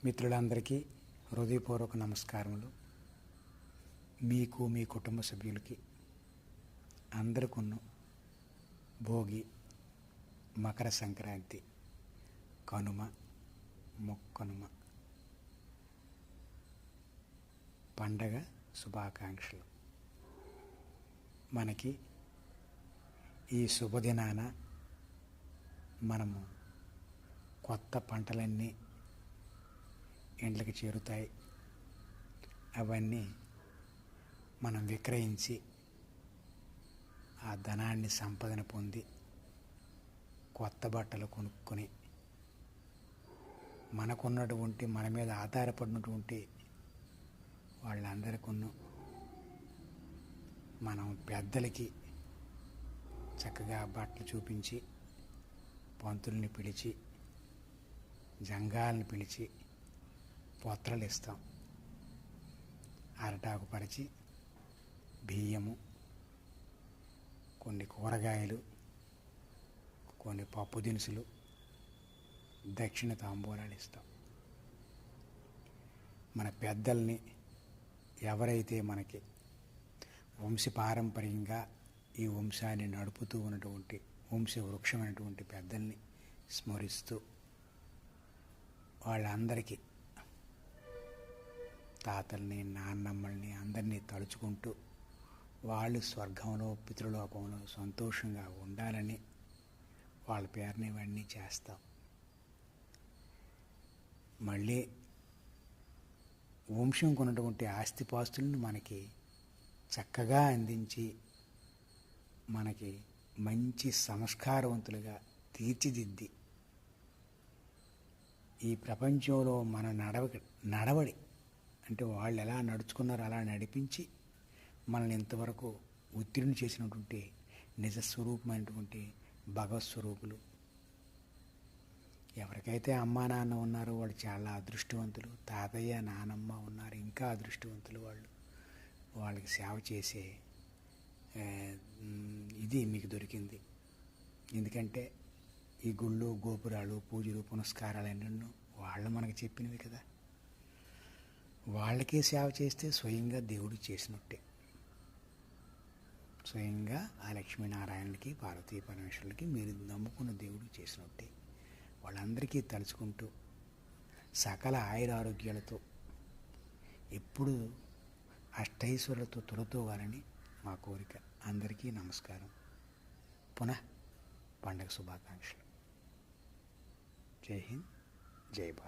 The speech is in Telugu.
మిత్రులందరికీ హృదయపూర్వక నమస్కారములు. మీకు మీ కుటుంబ సభ్యులకి అందరికున్న భోగి, మకర సంక్రాంతి, కనుమ, మొక్కనుమ పండగ శుభాకాంక్షలు. మనకి ఈ శుభదినాన మనము కొత్త పంటలన్నీ ఇండ్లకి చేరుతాయి. అవన్నీ మనం విక్రయించి ఆ ధనాన్ని సంపదన పొంది కొత్త బట్టలు కొనుక్కొని మనకున్నటువంటి మన మీద ఆధారపడినటువంటి వాళ్ళందరికీ మనం పెద్దలకి చక్కగా బట్టలు చూపించి, పంతుల్ని పిలిచి, జంగాల్ని పిలిచి పొత్రలు ఇస్తాం. అరటాకు పరిచి బియ్యము, కొన్ని కూరగాయలు, కొన్ని పప్పు దినుసులు, దక్షిణ తాంబూలాలు ఇస్తాం. మన పెద్దల్ని, ఎవరైతే మనకి వంశపారంపర్యంగా ఈ వంశాన్ని నడుపుతూ ఉన్నటువంటి వంశవృక్షమైనటువంటి పెద్దల్ని స్మరిస్తూ వాళ్ళందరికీ, తాతల్ని, నాన్నమ్మల్ని అందరినీ తలుచుకుంటూ వాళ్ళు స్వర్గంలో, పితృలోకంలో సంతోషంగా ఉండాలని వాళ్ళ పేరుని ఇవన్నీ చేస్తాం. మళ్ళీ వంశంకు ఉన్నటువంటి ఆస్తిపాస్తులను మనకి చక్కగా అందించి మనకి మంచి సంస్కారవంతులుగా తీర్చిదిద్ది ఈ ప్రపంచంలో మన నడవడి అంటే వాళ్ళు ఎలా నడుచుకున్నారో అలా నడిపించి మనల్ని ఇంతవరకు ఉత్తీర్ణులు చేసినటువంటి నిజస్వరూపమైనటువంటి భగవత్స్వరూపులు. ఎవరికైతే అమ్మా నాన్న ఉన్నారో వాళ్ళు చాలా అదృష్టవంతులు. తాతయ్య, నానమ్మ ఉన్నారు, ఇంకా అదృష్టవంతులు వాళ్ళు. వాళ్ళకి సేవ చేసే ఇది మీకు దొరికింది. ఎందుకంటే ఈ గుళ్ళు, గోపురాలు, పూజలు, పునస్కారాలు ఎన్నెన్నో వాళ్ళు మనకు చెప్పినవి కదా. వాళ్ళకే సేవ చేస్తే స్వయంగా దేవుడు చేసినట్టే. స్వయంగా ఆ లక్ష్మీనారాయణులకి, పార్వతీ పరమేశ్వరులకి మీరు నమ్ముకున్న దేవుడు చేసినట్టే. వాళ్ళందరికీ తలుచుకుంటూ సకల ఆయురారోగ్యాలతో ఎప్పుడు అష్టైశ్వర్యాలతో తొలతోవాలని మా కోరిక. అందరికీ నమస్కారం. పునః పండగ శుభాకాంక్షలు. జై హింద్, జై భారత్.